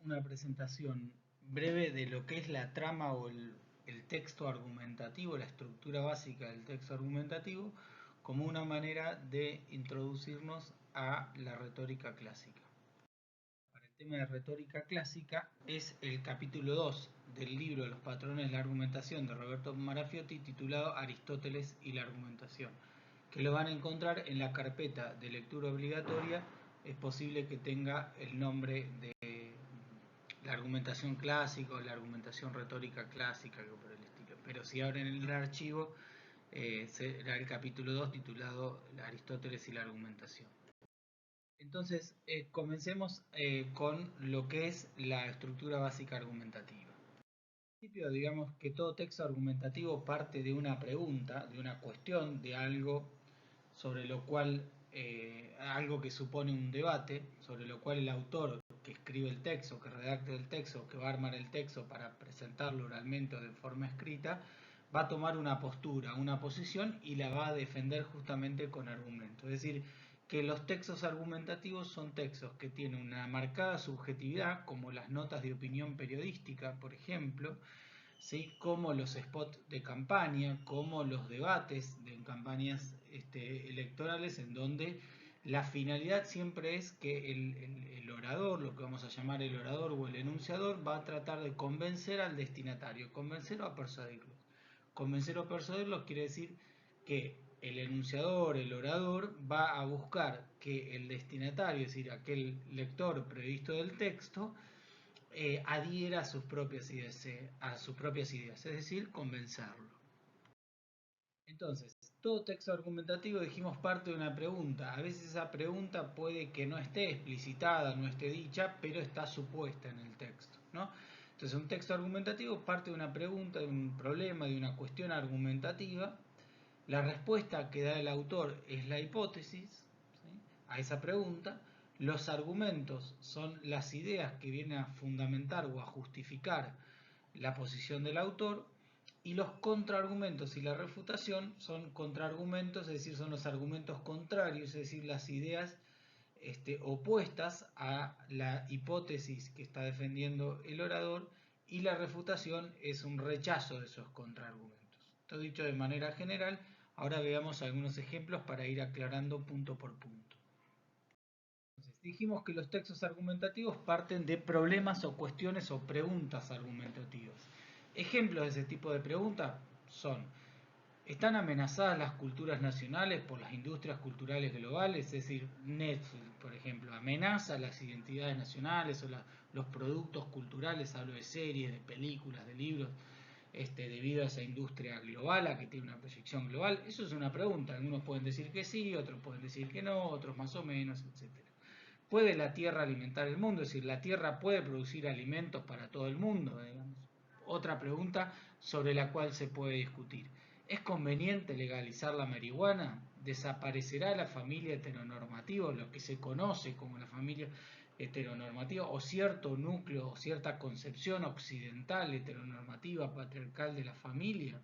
Una presentación breve de lo que es la trama o el texto argumentativo, la estructura básica del texto argumentativo, como una manera de introducirnos a la retórica clásica. Para el tema de retórica clásica es el capítulo 2 del libro Los patrones de la argumentación de Roberto Marafiotti, titulado Aristóteles y la argumentación, que lo van a encontrar en la carpeta de lectura obligatoria. Es posible que tenga el nombre de la argumentación clásica o la argumentación retórica clásica, algo por el estilo. Pero si abren el archivo, será el capítulo 2 titulado Aristóteles y la argumentación. Entonces, comencemos con lo que es la estructura básica argumentativa. En principio, digamos que todo texto argumentativo parte de una pregunta, de una cuestión, de algo sobre lo cual, algo que supone un debate, sobre lo cual el autor que escribe el texto, que redacta el texto, que va a armar el texto para presentarlo oralmente o de forma escrita, va a tomar una postura, una posición y la va a defender justamente con argumentos. Es decir, que los textos argumentativos son textos que tienen una marcada subjetividad, como las notas de opinión periodística, por ejemplo, ¿sí? Como los spots de campaña, como los debates de campañas electorales, en donde la finalidad siempre es que el orador, lo que vamos a llamar el orador o el enunciador, va a tratar de convencer al destinatario, convencer o a persuadirlo. Convencer o persuadirlo quiere decir que el enunciador, el orador, va a buscar que el destinatario, es decir, aquel lector previsto del texto, adhiera a sus propias ideas, es decir, convencerlo. Entonces, todo texto argumentativo, dijimos, parte de una pregunta. A veces esa pregunta puede que no esté explicitada, no esté dicha, pero está supuesta en el texto, ¿no? Entonces, un texto argumentativo parte de una pregunta, de un problema, de una cuestión argumentativa. La respuesta que da el autor es la hipótesis, ¿sí?, a esa pregunta. Los argumentos son las ideas que vienen a fundamentar o a justificar la posición del autor, y los contraargumentos y la refutación son contraargumentos, es decir, son los argumentos contrarios, es decir, las ideas opuestas a la hipótesis que está defendiendo el orador, y la refutación es un rechazo de esos contraargumentos. Todo dicho de manera general. Ahora veamos algunos ejemplos para ir aclarando punto por punto. Entonces, dijimos que los textos argumentativos parten de problemas o cuestiones o preguntas argumentativas. Ejemplos de ese tipo de preguntas son: ¿están amenazadas las culturas nacionales por las industrias culturales globales? Es decir, Netflix, por ejemplo, amenaza las identidades nacionales o los productos culturales. Hablo de series, de películas, de libros, debido a esa industria global, a que tiene una proyección global. Eso es una pregunta. Algunos pueden decir que sí, otros pueden decir que no, otros más o menos, etc. ¿Puede la Tierra alimentar el mundo? Es decir, ¿la Tierra puede producir alimentos para todo el mundo? Digamos. Otra pregunta sobre la cual se puede discutir: ¿es conveniente legalizar la marihuana? ¿Desaparecerá la familia heteronormativa, lo que se conoce como la familia heteronormativa, o cierto núcleo o cierta concepción occidental heteronormativa patriarcal de la familia?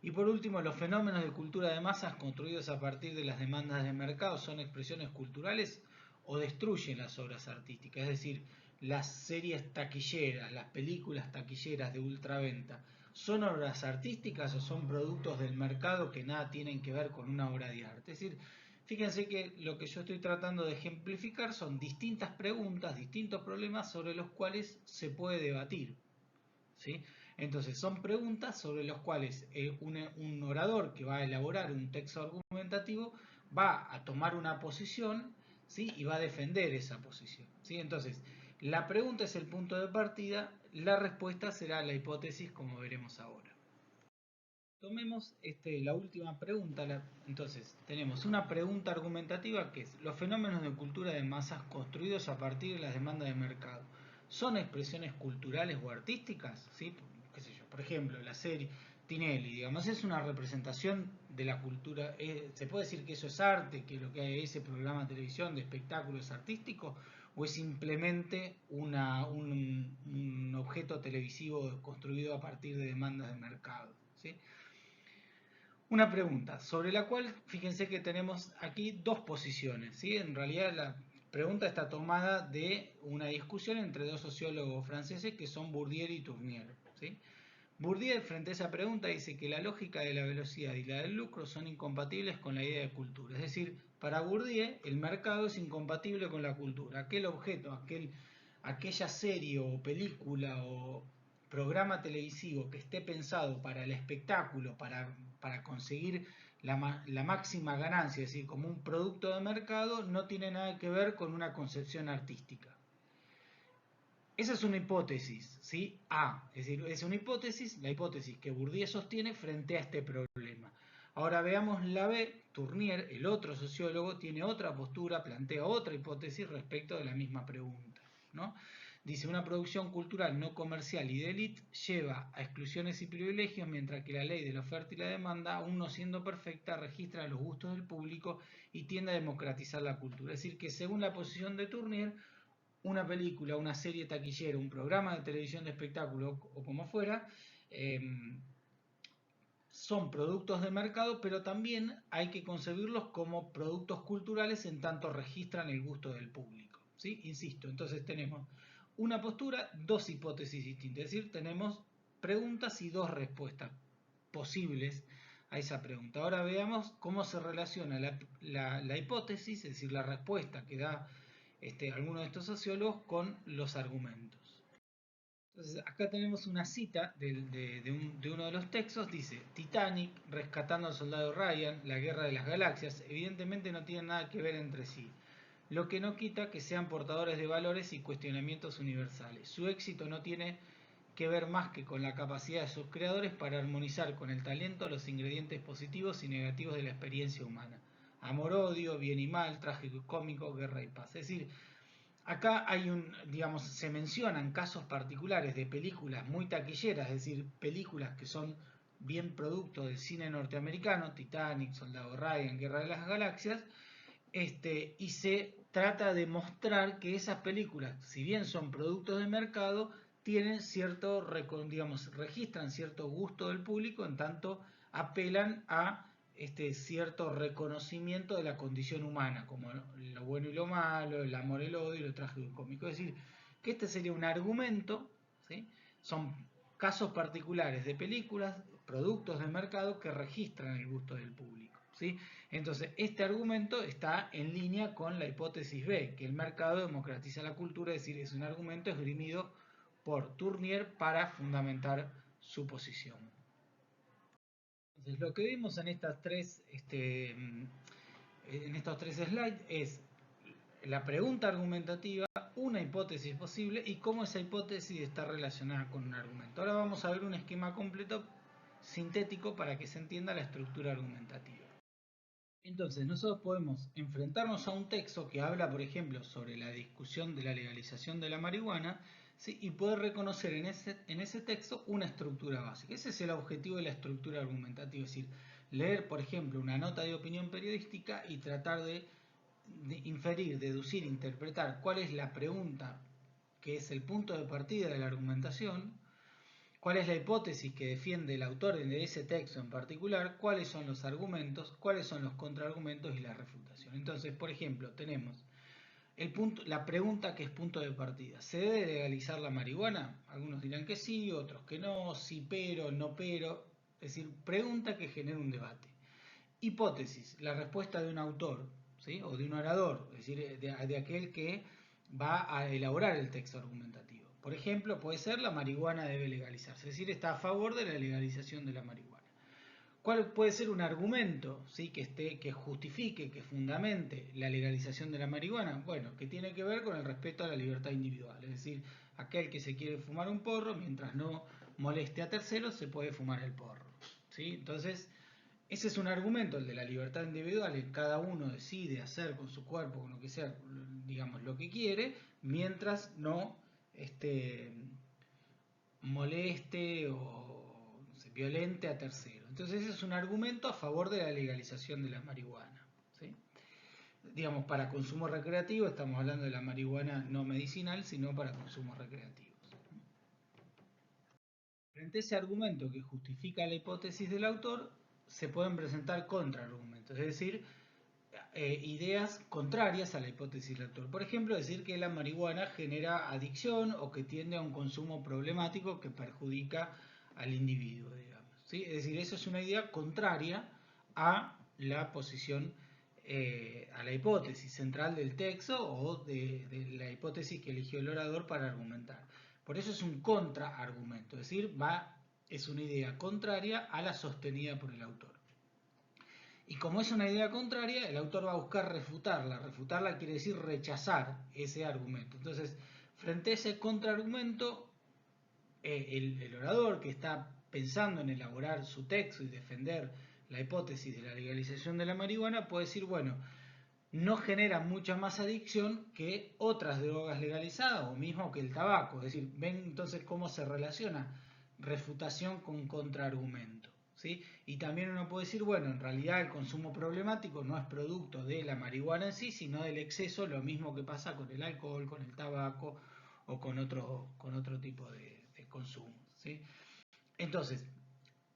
Y por último, los fenómenos de cultura de masas construidos a partir de las demandas de mercado son expresiones culturales o destruyen las obras artísticas. Es decir, las series taquilleras, las películas taquilleras de ultraventa, ¿son obras artísticas o son productos del mercado que nada tienen que ver con una obra de arte? Es decir, fíjense que lo que yo estoy tratando de ejemplificar son distintas preguntas, distintos problemas sobre los cuales se puede debatir, ¿sí? Entonces, son preguntas sobre las cuales un orador que va a elaborar un texto argumentativo va a tomar una posición, ¿sí?, y va a defender esa posición, ¿sí? Entonces, la pregunta es el punto de partida, la respuesta será la hipótesis, como veremos ahora. Tomemos la última pregunta. Entonces, tenemos una pregunta argumentativa que es: ¿los fenómenos de cultura de masas construidos a partir de las demandas de mercado son expresiones culturales o artísticas? ¿Sí? ¿Qué sé yo? Por ejemplo, la serie Tinelli, digamos, es una representación de la cultura. ¿Se puede decir que eso es arte, que lo que hay ese programa de televisión de espectáculo es artístico? ¿O es simplemente un objeto televisivo construido a partir de demandas de mercado? ¿Sí? Una pregunta sobre la cual, fíjense que tenemos aquí dos posiciones, ¿sí? En realidad pregunta está tomada de una discusión entre dos sociólogos franceses que son Bourdieu y Tournier, ¿sí? Bourdieu, frente a esa pregunta, dice que la lógica de la velocidad y la del lucro son incompatibles con la idea de cultura. Es decir, para Bourdieu el mercado es incompatible con la cultura. Aquel objeto, aquella serie o película o programa televisivo que esté pensado para el espectáculo, para conseguir la máxima ganancia, es decir, como un producto de mercado, no tiene nada que ver con una concepción artística. Esa es una hipótesis, ¿sí? A, es decir, es una hipótesis, la hipótesis que Bourdieu sostiene frente a este problema. Ahora veamos la B, Tournier, el otro sociólogo, tiene otra postura, plantea otra hipótesis respecto de la misma pregunta, ¿no? Dice, una producción cultural no comercial y de élite lleva a exclusiones y privilegios, mientras que la ley de la oferta y la demanda, aún no siendo perfecta, registra los gustos del público y tiende a democratizar la cultura. Es decir, que según la posición de Tournier, una película, una serie taquillera, un programa de televisión de espectáculo o como fuera, son productos de mercado, pero también hay que concebirlos como productos culturales en tanto registran el gusto del público, ¿sí? Insisto, entonces tenemos una postura, dos hipótesis distintas, es decir, tenemos preguntas y dos respuestas posibles a esa pregunta. Ahora veamos cómo se relaciona la hipótesis, es decir, la respuesta que da alguno de estos sociólogos con los argumentos. Entonces, acá tenemos una cita de uno de los textos, dice, Titanic, rescatando al soldado Ryan, la guerra de las galaxias, evidentemente no tienen nada que ver entre sí, lo que no quita que sean portadores de valores y cuestionamientos universales. Su éxito no tiene que ver más que con la capacidad de sus creadores para armonizar con el talento los ingredientes positivos y negativos de la experiencia humana. Amor, odio, bien y mal, trágico y cómico, guerra y paz. Es decir, acá hay digamos, se mencionan casos particulares de películas muy taquilleras, es decir, películas que son bien producto del cine norteamericano, Titanic, Soldado Ryan, Guerra de las Galaxias, y se trata de mostrar que esas películas, si bien son productos de mercado, tienen cierto, digamos, registran cierto gusto del público, en tanto apelan a cierto reconocimiento de la condición humana, como lo bueno y lo malo, el amor, el odio y lo trágico y cómico. Es decir, que este sería un argumento, ¿sí? Son casos particulares de películas, productos de mercado que registran el gusto del público, ¿sí? Entonces, este argumento está en línea con la hipótesis B, que el mercado democratiza la cultura, es decir, es un argumento esgrimido por Tournier para fundamentar su posición. Entonces, lo que vimos en en estos tres slides es la pregunta argumentativa, una hipótesis posible y cómo esa hipótesis está relacionada con un argumento. Ahora vamos a ver un esquema completo sintético para que se entienda la estructura argumentativa. Entonces, nosotros podemos enfrentarnos a un texto que habla, por ejemplo, sobre la discusión de la legalización de la marihuana, ¿sí? Y poder reconocer en ese texto una estructura básica. Ese es el objetivo de la estructura argumentativa, es decir, leer, por ejemplo, una nota de opinión periodística y tratar de inferir, deducir, interpretar cuál es la pregunta que es el punto de partida de la argumentación, cuál es la hipótesis que defiende el autor de ese texto en particular, cuáles son los argumentos, cuáles son los contraargumentos y la refutación. Entonces, por ejemplo, tenemos la pregunta que es punto de partida. ¿Se debe legalizar la marihuana? Algunos dirán que sí, otros que no, sí pero, no pero. Es decir, pregunta que genera un debate. Hipótesis, la respuesta de un autor, ¿sí? O de un orador, es decir, de aquel que va a elaborar el texto argumentativo. Por ejemplo, puede ser la marihuana debe legalizarse, es decir, está a favor de la legalización de la marihuana. ¿Cuál puede ser un argumento, ¿sí? que justifique, que fundamente la legalización de la marihuana? Bueno, que tiene que ver con el respeto a la libertad individual, es decir, aquel que se quiere fumar un porro, mientras no moleste a terceros, se puede fumar el porro, ¿sí? Entonces, ese es un argumento, el de la libertad individual, en cada uno decide hacer con su cuerpo, con lo que sea, digamos, lo que quiere, mientras no moleste o violente a terceros. Entonces ese es un argumento a favor de la legalización de la marihuana, ¿sí? Digamos, para consumo recreativo, estamos hablando de la marihuana no medicinal, sino para consumos recreativos. Frente a ese argumento que justifica la hipótesis del autor, se pueden presentar contraargumentos, es decir, ideas contrarias a la hipótesis del autor. Por ejemplo, decir que la marihuana genera adicción o que tiende a un consumo problemático que perjudica al individuo, digamos, ¿sí? Es decir, eso es una idea contraria a la posición, a la hipótesis central del texto o de la hipótesis que eligió el orador para argumentar. Por eso es un contraargumento, es decir, es una idea contraria a la sostenida por el autor. Y como es una idea contraria, el autor va a buscar refutarla. Refutarla quiere decir rechazar ese argumento. Entonces, frente a ese contraargumento, el orador que está pensando en elaborar su texto y defender la hipótesis de la legalización de la marihuana puede decir, bueno, no genera mucha más adicción que otras drogas legalizadas o mismo que el tabaco. Es decir, ven entonces cómo se relaciona refutación con contraargumento, ¿sí? Y también uno puede decir, bueno, en realidad el consumo problemático no es producto de la marihuana en sí, sino del exceso, lo mismo que pasa con el alcohol, con el tabaco o con otro tipo de consumo, ¿sí? Entonces,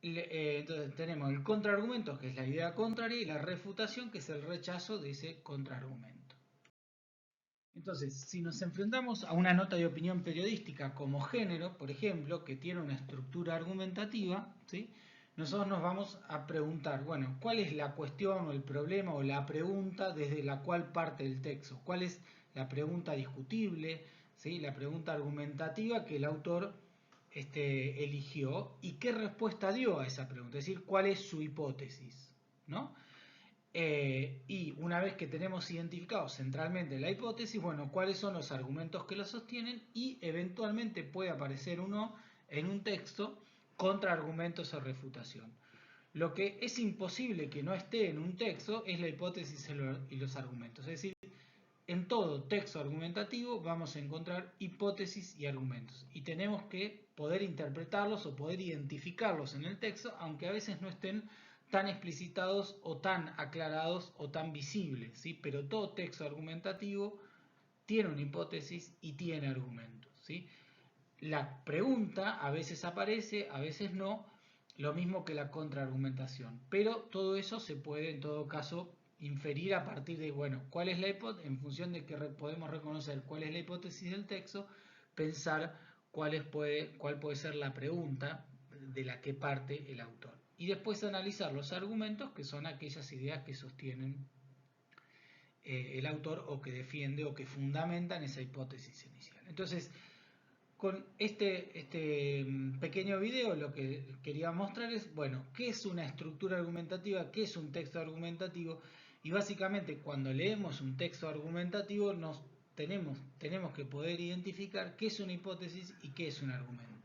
entonces tenemos el contraargumento, que es la idea contraria, y la refutación, que es el rechazo de ese contraargumento. Entonces, si nos enfrentamos a una nota de opinión periodística como género, por ejemplo, que tiene una estructura argumentativa, ¿sí? Nosotros nos vamos a preguntar, bueno, ¿cuál es la cuestión o el problema o la pregunta desde la cual parte el texto? ¿Cuál es la pregunta discutible, ¿sí? La pregunta argumentativa que el autor eligió y qué respuesta dio a esa pregunta? Es decir, ¿cuál es su hipótesis? ¿No? Y una vez que tenemos identificado centralmente la hipótesis, bueno, cuáles son los argumentos que la sostienen y eventualmente puede aparecer uno en un texto contraargumentos o refutación. Lo que es imposible que no esté en un texto es la hipótesis y los argumentos. Es decir, en todo texto argumentativo vamos a encontrar hipótesis y argumentos y tenemos que poder interpretarlos o poder identificarlos en el texto, aunque a veces no estén tan explicitados o tan aclarados o tan visibles, ¿sí? Pero todo texto argumentativo tiene una hipótesis y tiene argumentos, ¿sí? La pregunta a veces aparece, a veces no, lo mismo que la contraargumentación, pero todo eso se puede en todo caso inferir a partir de, bueno, cuál es la hipótesis, en función de que podemos reconocer cuál es la hipótesis del texto, pensar cuál puede ser la pregunta de la que parte el autor. Y después analizar los argumentos, que son aquellas ideas que sostienen el autor o que defiende o que fundamentan esa hipótesis inicial. Entonces, con este pequeño video lo que quería mostrar es, bueno, qué es una estructura argumentativa, qué es un texto argumentativo, y básicamente cuando leemos un texto argumentativo tenemos que poder identificar qué es una hipótesis y qué es un argumento.